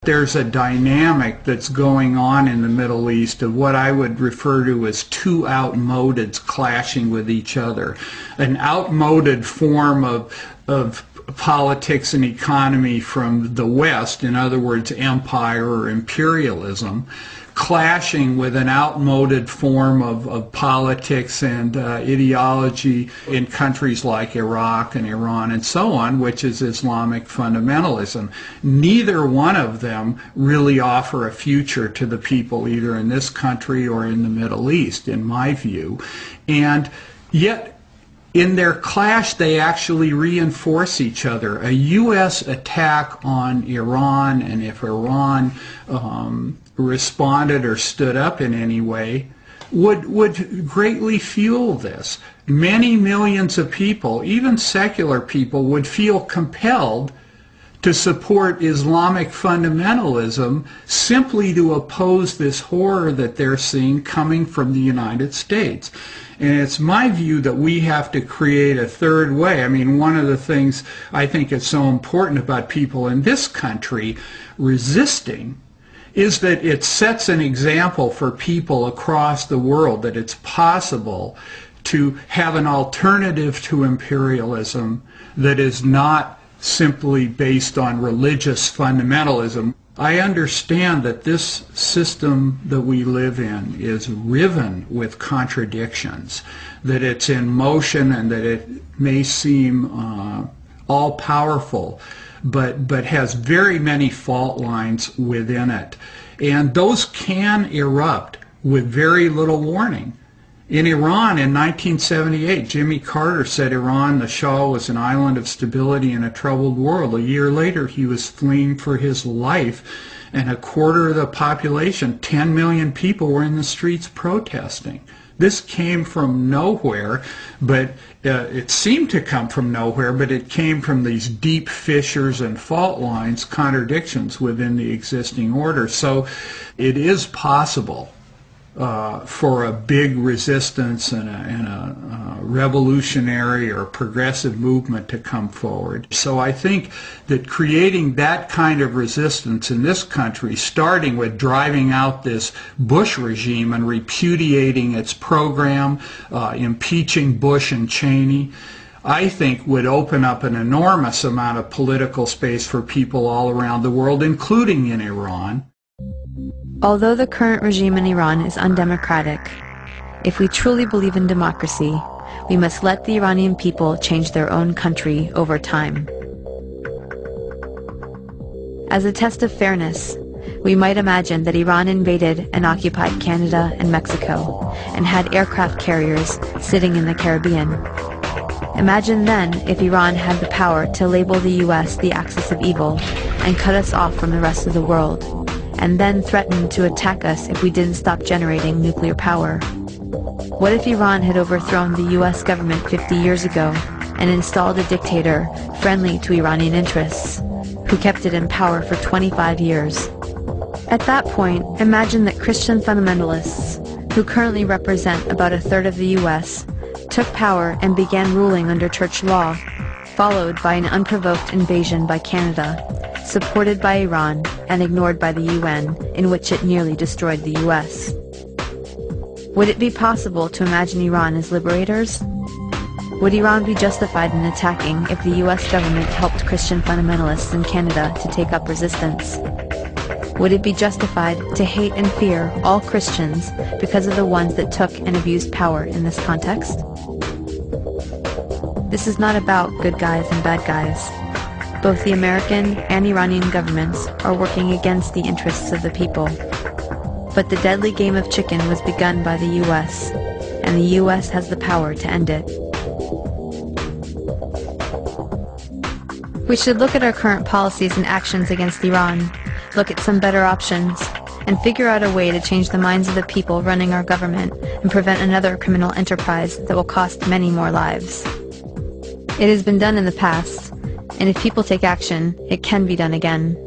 There's a dynamic that's going on in the Middle East of what I would refer to as two outmodeds clashing with each other. An outmoded form of politics and economy from the West, in other words, empire or imperialism, clashing with an outmoded form of politics and ideology in countries like Iraq and Iran and so on, which is Islamic fundamentalism. Neither one of them really offer a future to the people either in this country or in the Middle East, in my view. And yet, in their clash, they actually reinforce each other. A U.S. attack on Iran, and if Iran responded or stood up in any way, would greatly fuel this. Many millions of people, even secular people, would feel compelled to support Islamic fundamentalism simply to oppose this horror that they're seeing coming from the United States. And it's my view that we have to create a third way. I mean, one of the things I think is so important about people in this country resisting is that it sets an example for people across the world that it's possible to have an alternative to imperialism that is not simply based on religious fundamentalism. I understand that this system that we live in is riven with contradictions, that it's in motion and that it may seem all-powerful, but has very many fault lines within it. And those can erupt with very little warning. In Iran in 1978, Jimmy Carter said Iran, the Shah, was an island of stability in a troubled world. A year later, he was fleeing for his life, and a quarter of the population, 10 million people, were in the streets protesting. This came from nowhere, but it seemed to come from nowhere, but it came from these deep fissures and fault lines, contradictions within the existing order. So it is possible for a big resistance and a revolutionary or progressive movement to come forward. So I think that creating that kind of resistance in this country, starting with driving out this Bush regime and repudiating its program, impeaching Bush and Cheney, I think would open up an enormous amount of political space for people all around the world, including in Iran. Although the current regime in Iran is undemocratic, if we truly believe in democracy, we must let the Iranian people change their own country over time. As a test of fairness, we might imagine that Iran invaded and occupied Canada and Mexico and had aircraft carriers sitting in the Caribbean. Imagine then if Iran had the power to label the U.S. the axis of evil and cut us off from the rest of the world, and then threatened to attack us if we didn't stop generating nuclear power. What if Iran had overthrown the U.S. government 50 years ago and installed a dictator friendly to Iranian interests, who kept it in power for 25 years? At that point, imagine that Christian fundamentalists, who currently represent about a third of the U.S., took power and began ruling under church law, followed by an unprovoked invasion by Canada, supported by Iran and ignored by the UN, in which it nearly destroyed the US. Would it be possible to imagine Iran as liberators? Would Iran be justified in attacking if the US government helped Christian fundamentalists in Canada to take up resistance? Would it be justified to hate and fear all Christians because of the ones that took and abused power in this context? This is not about good guys and bad guys. Both the American and Iranian governments are working against the interests of the people. But the deadly game of chicken was begun by the U.S., and the U.S. has the power to end it. We should look at our current policies and actions against Iran, look at some better options, and figure out a way to change the minds of the people running our government and prevent another criminal enterprise that will cost many more lives. It has been done in the past, and if people take action, it can be done again.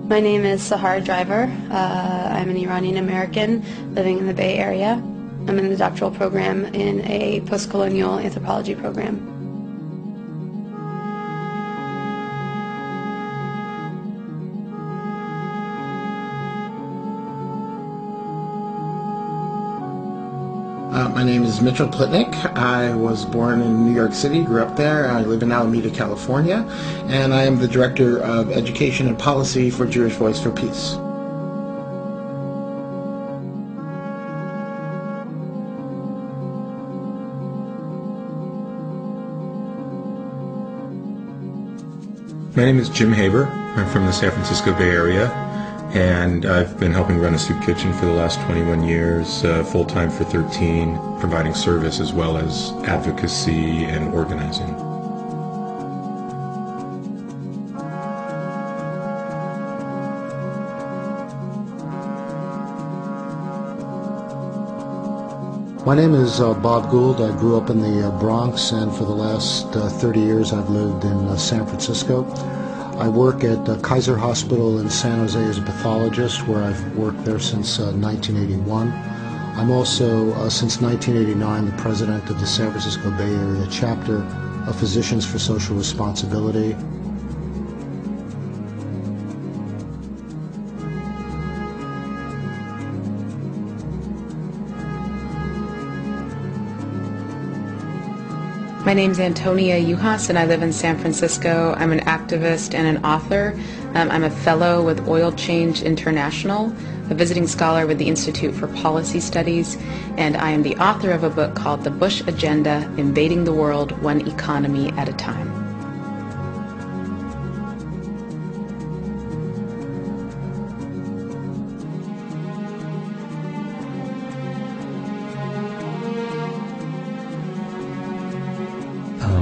My name is Sahar Driver. I'm an Iranian American living in the Bay Area. I'm in the doctoral program in a post-colonial anthropology program. My name is Mitchell Plitnick. I was born in New York City, grew up there. I live in Alameda, California, and I am the Director of Education and Policy for Jewish Voice for Peace. My name is Jim Haber. I'm from the San Francisco Bay Area, and I've been helping run a soup kitchen for the last 21 years, full-time for 13, providing service as well as advocacy and organizing. My name is Bob Gould. I grew up in the Bronx, and for the last 30 years I've lived in San Francisco. I work at Kaiser Hospital in San Jose as a pathologist, where I've worked there since 1981. I'm also, since 1989, the president of the San Francisco Bay Area chapter of Physicians for Social Responsibility. My name's Antonia Juhas, and I live in San Francisco. I'm an activist and an author. I'm a fellow with Oil Change International, a visiting scholar with the Institute for Policy Studies, and I am the author of a book called The Bush Agenda: Invading the World One Economy at a Time.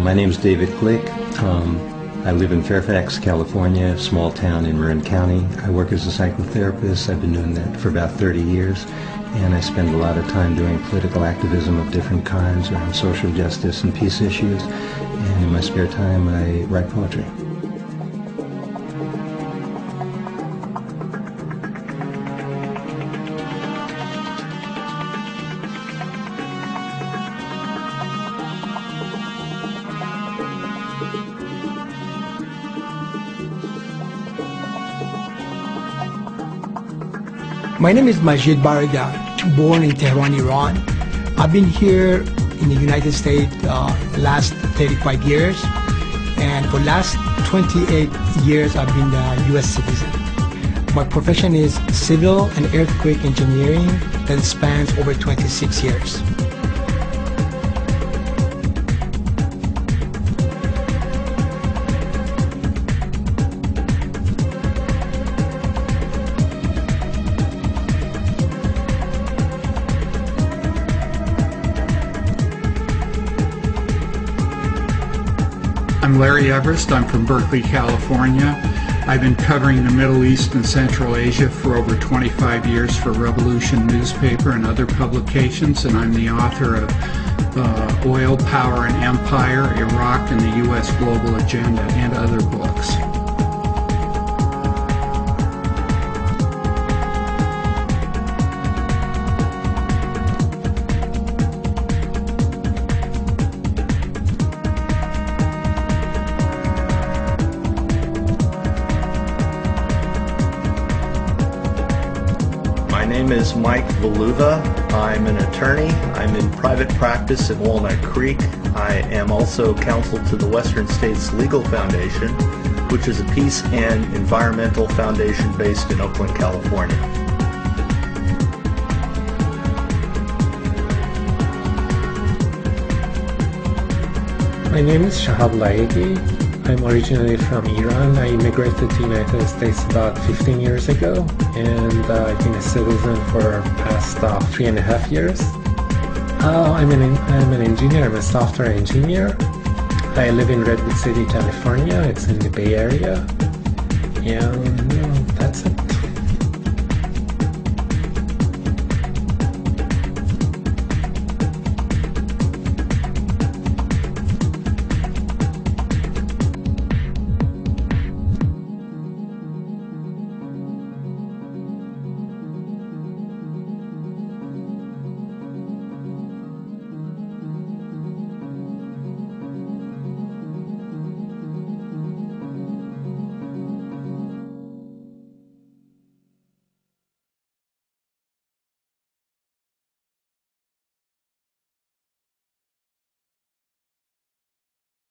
My name is David Glick. I live in Fairfax, California, a small town in Marin County. I work as a psychotherapist. I've been doing that for about 30 years, and I spend a lot of time doing political activism of different kinds around social justice and peace issues. And in my spare time, I write poetry. My name is Majid Barida, born in Tehran, Iran. I've been here in the United States the last 35 years, and for the last 28 years I've been a U.S. citizen. My profession is civil and earthquake engineering that spans over 26 years. I'm Larry Everest. I'm from Berkeley, California. I've been covering the Middle East and Central Asia for over 25 years for Revolution newspaper and other publications, and I'm the author of Oil, Power, and Empire, Iraq, and the U.S. Global Agenda, and other books. My name is Mike Valuva. I'm an attorney. I'm in private practice in Walnut Creek. I am also counsel to the Western States Legal Foundation, which is a peace and environmental foundation based in Oakland, California. My name is Shahab Laegi. I'm originally from Iran. I immigrated to the United States about 15 years ago, and I've been a citizen for the past 3.5 years. I'm an engineer. I'm a software engineer. I live in Redwood City, California. It's in the Bay Area. And that's it.